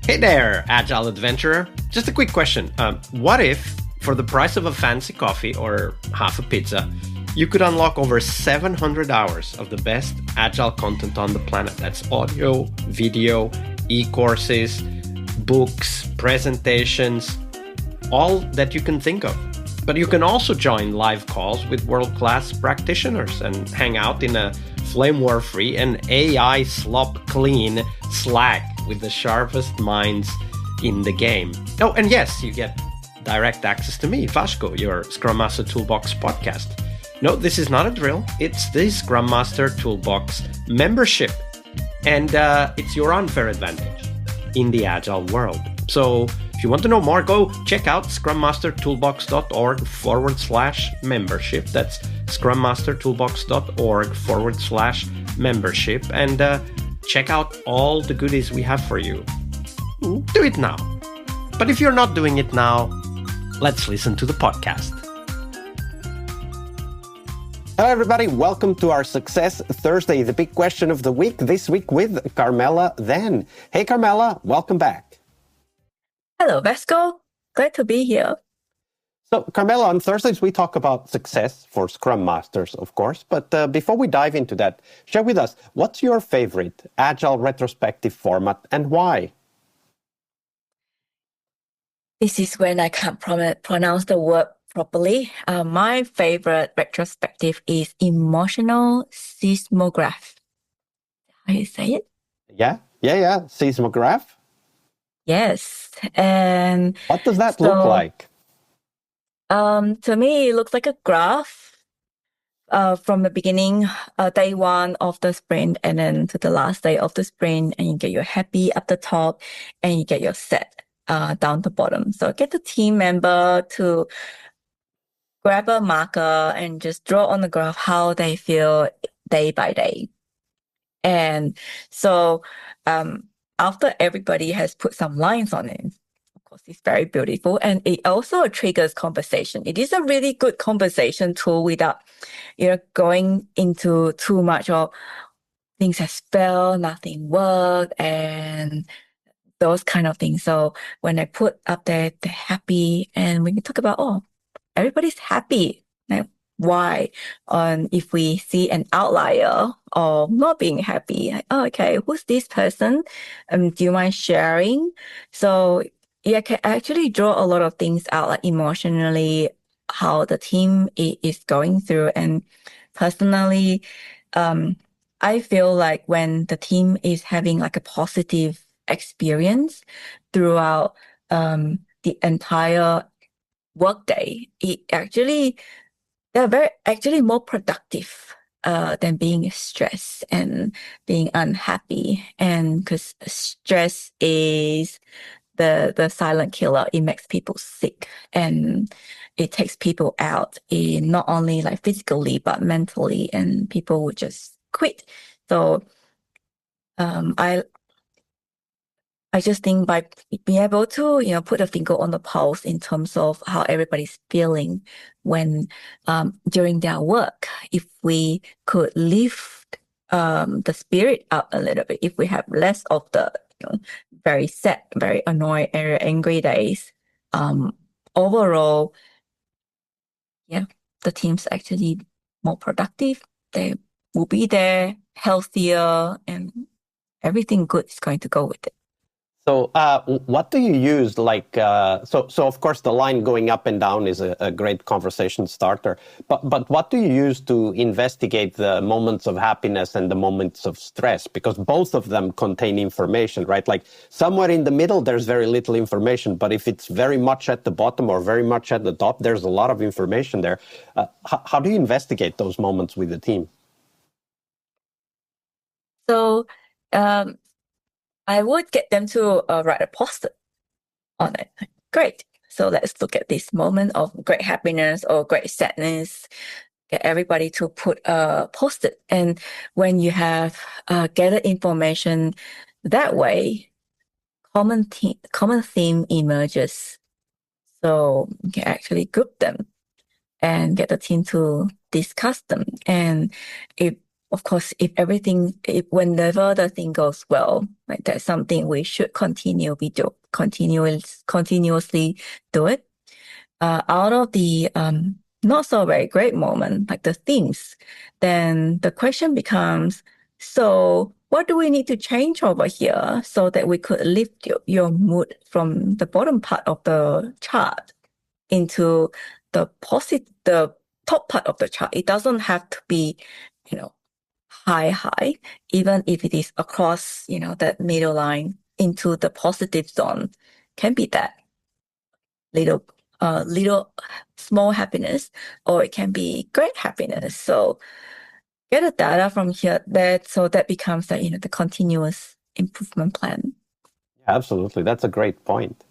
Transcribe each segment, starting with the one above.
Hey there, Agile Adventurer. Just a quick question. What if, for the price of a fancy coffee or half a pizza, you could unlock over 700 hours of the best Agile content on the planet? That's audio, video, e-courses, books, presentations, all that you can think of. But you can also join live calls with world-class practitioners and hang out in a flame war-free and AI slop-clean Slack with the sharpest minds in the game. Oh, and yes, you get direct access to me, Vasco, your Scrum Master Toolbox podcast. No, this is not a drill. It's the Scrum Master Toolbox membership. And it's your unfair advantage in the Agile world. So if you want to know more, go check out scrummastertoolbox.org/membership. That's scrummastertoolbox.org/membership. And check out all the goodies we have for you. Do it now. But if you're not doing it now, let's listen to the podcast. Hello, everybody. Welcome to our Success Thursday, the big question of the week, this week with Carmela Then. Hey, Carmela, welcome back. Hello, Vasco. Glad to be here. So, Carmela, on Thursdays, we talk about success for Scrum Masters, of course. But before we dive into that, share with us, what's your favorite Agile retrospective format and why? This is when I can't pronounce the word properly. My favorite retrospective is emotional seismograph. How you say it? Yeah. Seismograph? Yes. And what does that look like? To me, it looks like a graph from the beginning, day one of the sprint, and then to the last day of the sprint, and you get your happy up the top, and you get your set down the bottom. So get the team member to grab a marker and just draw on the graph how they feel day by day. And so after everybody has put some lines on it, of course, it's very beautiful. And it also triggers conversation. It is a really good conversation tool without, going into too much of things has failed, nothing worked, and those kind of things. So when I put up there, they're happy. And when you talk about, everybody's happy. Like, why? If we see an outlier or not being happy, like, okay, who's this person? Do you mind sharing? So I can actually draw a lot of things out, like emotionally, how the team is going through. And personally, I feel like when the team is having like a positive experience throughout the entire workday, they're actually more productive than being stressed and being unhappy. And because stress is the silent killer, it makes people sick and it takes people out in not only like physically but mentally, and people would just quit. So I just think by being able to, put a finger on the pulse in terms of how everybody's feeling when during their work, if we could lift the spirit up a little bit, if we have less of the very sad, very annoyed, very angry days, overall, the team's actually more productive. They will be there, healthier, and everything good is going to go with it. So what do you use? So of course, the line going up and down is a great conversation starter. But what do you use to investigate the moments of happiness and the moments of stress? Because both of them contain information, right? Like somewhere in the middle, there's very little information. But if it's very much at the bottom or very much at the top, there's a lot of information there. How do you investigate those moments with the team? So I would get them to write a post-it on it. Great. So let's look at this moment of great happiness or great sadness. Get everybody to put a post-it. And when you have gathered information that way, common theme emerges. So you can actually group them and get the team to discuss them. And if of course, if whenever the thing goes well, like that's something we should continuously do it. Out of the not so very great moment, like the things, then the question becomes, so what do we need to change over here so that we could lift your mood from the bottom part of the chart into the top part of the chart? It doesn't have to be, high, even if it is across, that middle line into the positive zone, can be that little small happiness, or it can be great happiness. So get the data from here so that becomes the continuous improvement plan. Absolutely. That's a great point.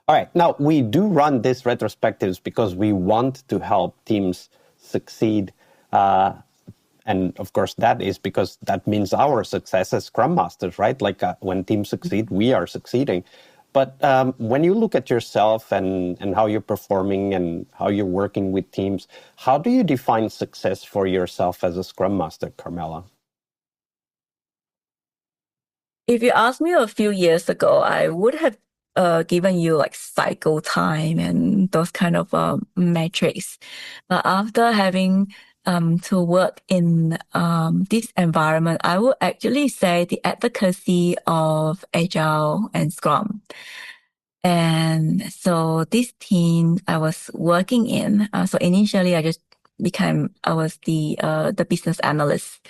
All right. Now, we do run these retrospectives because we want to help teams succeed. And of course, that is because that means our success as Scrum Masters, right? Like when teams succeed, we are succeeding. But when you look at yourself and how you're performing and how you're working with teams, how do you define success for yourself as a Scrum Master, Carmela? If you asked me a few years ago, I would have given you like cycle time and those kind of metrics. But after having to work in this environment, I would actually say the advocacy of Agile and Scrum. And so this team I was working in, so initially I was the business analyst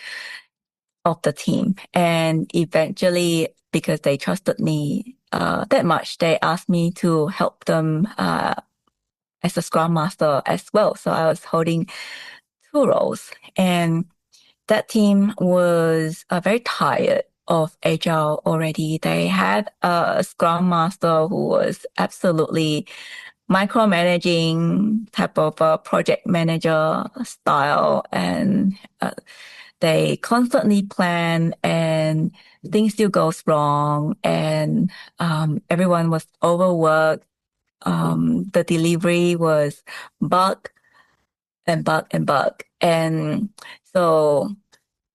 of the team. And eventually, because they trusted me that much, they asked me to help them as a Scrum Master as well. So I was holding two roles. And that team was very tired of Agile already. They had a Scrum Master who was absolutely micromanaging type of a project manager style, and they constantly plan and things still goes wrong, and everyone was overworked. The delivery was bug and bug and bug. And so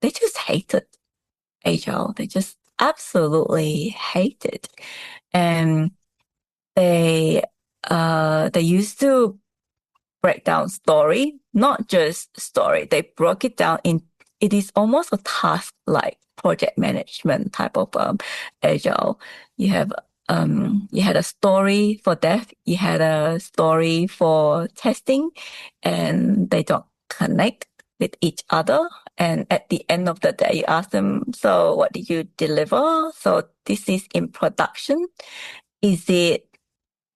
they just hated Agile. They just absolutely hated. And they used to break down story, not just story. They broke it down it is almost a task like project management type of Agile. You had a story for dev, you had a story for testing, and they don't connect with each other. And at the end of the day, you ask them, so what did you deliver? So this is in production. Is it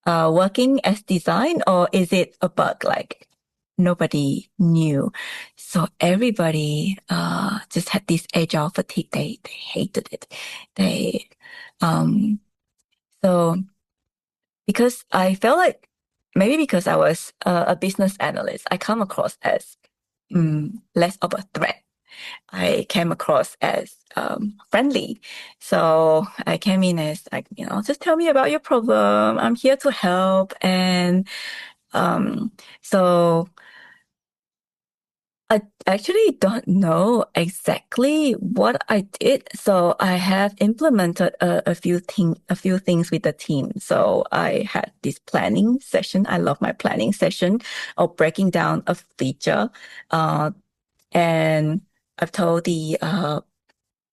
working as designed, or is it a bug? Like nobody knew. So everybody just had this agile fatigue. They hated it. So because I felt like maybe because I was a business analyst, I come across as less of a threat. I came across as friendly. So I came in as like, just tell me about your problem. I'm here to help. And so I actually don't know exactly what I did. So I have implemented a few things with the team. So I had this planning session. I love my planning session of breaking down a feature. And I've told the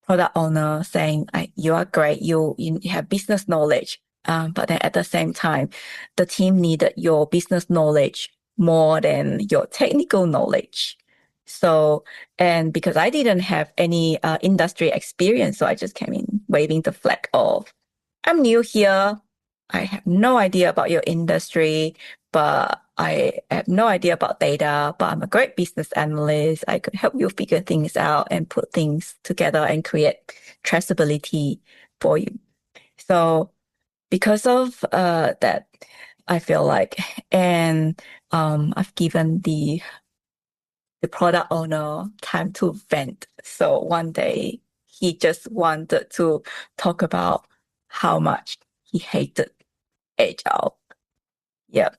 product owner saying, you are great. You have business knowledge. But then at the same time, the team needed your business knowledge more than your technical knowledge. So, and because I didn't have any industry experience, so I just came in waving the flag of, I'm new here. I have no idea about your industry, but I have no idea about data, but I'm a great business analyst. I could help you figure things out and put things together and create traceability for you. So because of that, I feel like, and I've given the product owner time to vent. So one day he just wanted to talk about how much he hated Agile. Yep.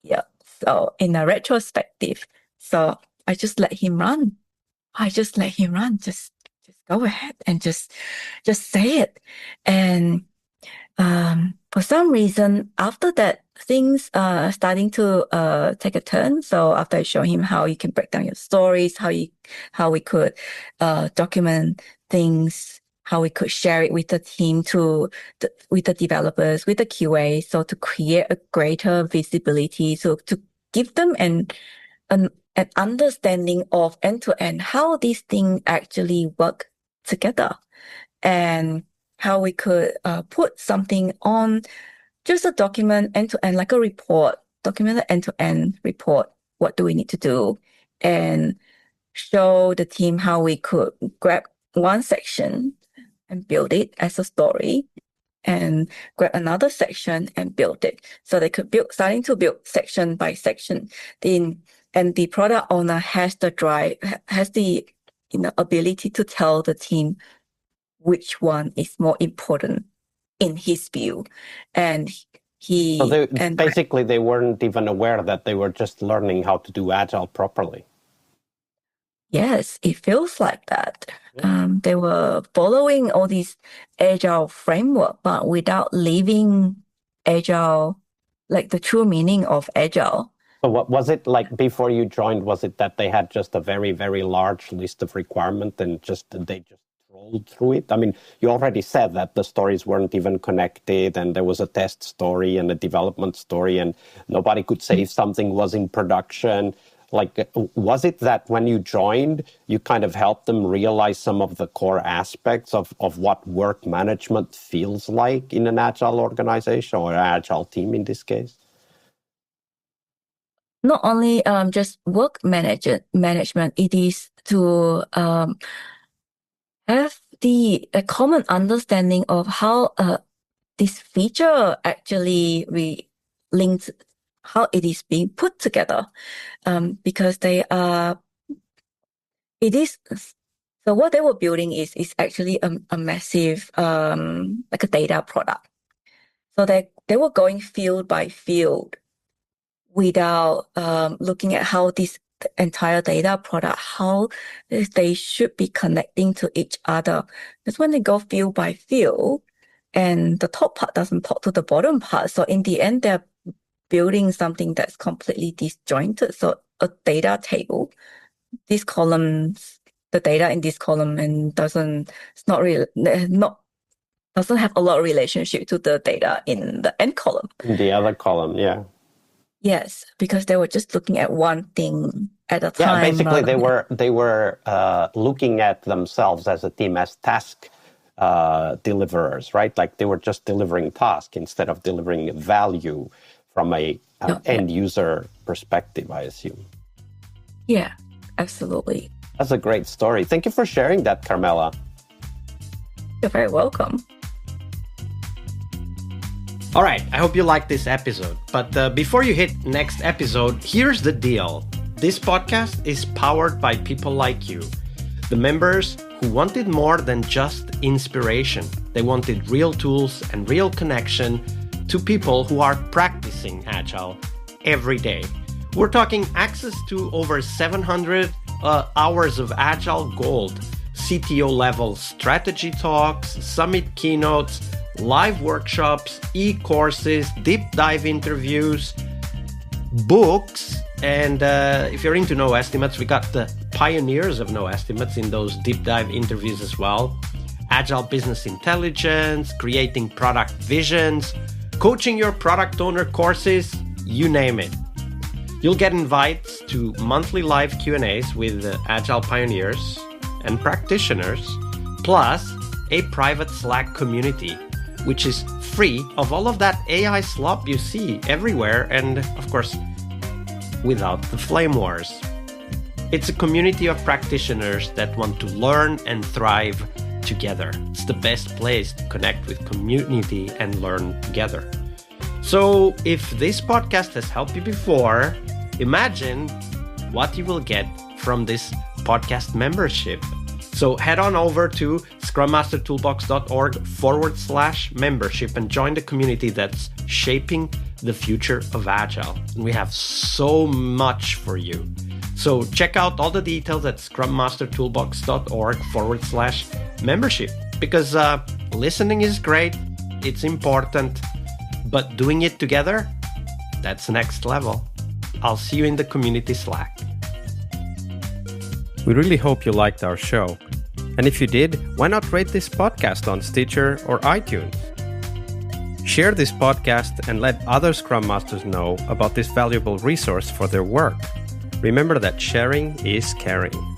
Yep. So in a retrospective, so I just let him run. I just let him run. Just go ahead and just say it. And for some reason, after that, things are starting to take a turn. So after I show him how you can break down your stories, how we could document things, how we could share it with the team, with the developers, with the QA, so to create a greater visibility, so to give them an understanding of end-to-end how these things actually work together, and how we could put something on just a document end-to-end, like a report, document an end-to-end report. What do we need to do? And show the team how we could grab one section and build it as a story, and grab another section and build it. So they could starting to build section by section. And the product owner has the ability to tell the team which one is more important in his view. And basically they weren't even aware that they were just learning how to do Agile properly. Yes, it feels like that. They were following all these Agile framework, but without living Agile, like the true meaning of Agile. So what was it like before you joined? Was it that they had just a very, very large list of requirements and they just rolled through it? I mean, you already said that the stories weren't even connected, and there was a test story and a development story, and nobody could say if something was in production. Like, was it that when you joined, you kind of helped them realize some of the core aspects of what work management feels like in an Agile organization or an Agile team in this case? Not only just work management, it is to have a common understanding of how this feature actually links, how it is being put together, because so what they were building is actually a massive like a data product. So they were going field by field without looking at how this entire data product, how they should be connecting to each other. That's when they go field by field, and the top part doesn't talk to the bottom part. So in the end, they're building something that's completely disjointed. So a data table, these columns, the data in this column, and doesn't have a lot of relationship to the data in the end column. In the other column, yeah. Yes, because they were just looking at one thing at a time. Yeah, basically they were looking at themselves as a team as task deliverers, right? Like they were just delivering task instead of delivering value from an end user perspective, I assume. Yeah, absolutely. That's a great story. Thank you for sharing that, Carmela. You're very welcome. All right, I hope you liked this episode. But before you hit next episode, here's the deal. This podcast is powered by people like you, the members who wanted more than just inspiration. They wanted real tools and real connection to people who are practicing Agile every day. We're talking access to over 700 hours of Agile Gold, CTO level strategy talks, summit keynotes, live workshops, e-courses, deep dive interviews, books, and if you're into no estimates, we got the pioneers of no estimates in those deep dive interviews as well. Agile business intelligence, creating product visions, coaching your product owner courses, you name it. You'll get invites to monthly live Q&As with Agile pioneers and practitioners, plus a private Slack community, which is free of all of that AI slop you see everywhere, and of course, without the flame wars. It's a community of practitioners that want to learn and thrive together. It's the best place to connect with community and learn together. So if this podcast has helped you before, imagine what you will get from this podcast membership. So head on over to scrummastertoolbox.org/membership and join the community that's shaping the future of Agile. And we have so much for you. So check out all the details at scrummastertoolbox.org/membership, because listening is great, it's important, but doing it together, that's next level. I'll see you in the community Slack. We really hope you liked our show. And if you did, why not rate this podcast on Stitcher or iTunes? Share this podcast and let other Scrum Masters know about this valuable resource for their work. Remember that sharing is caring.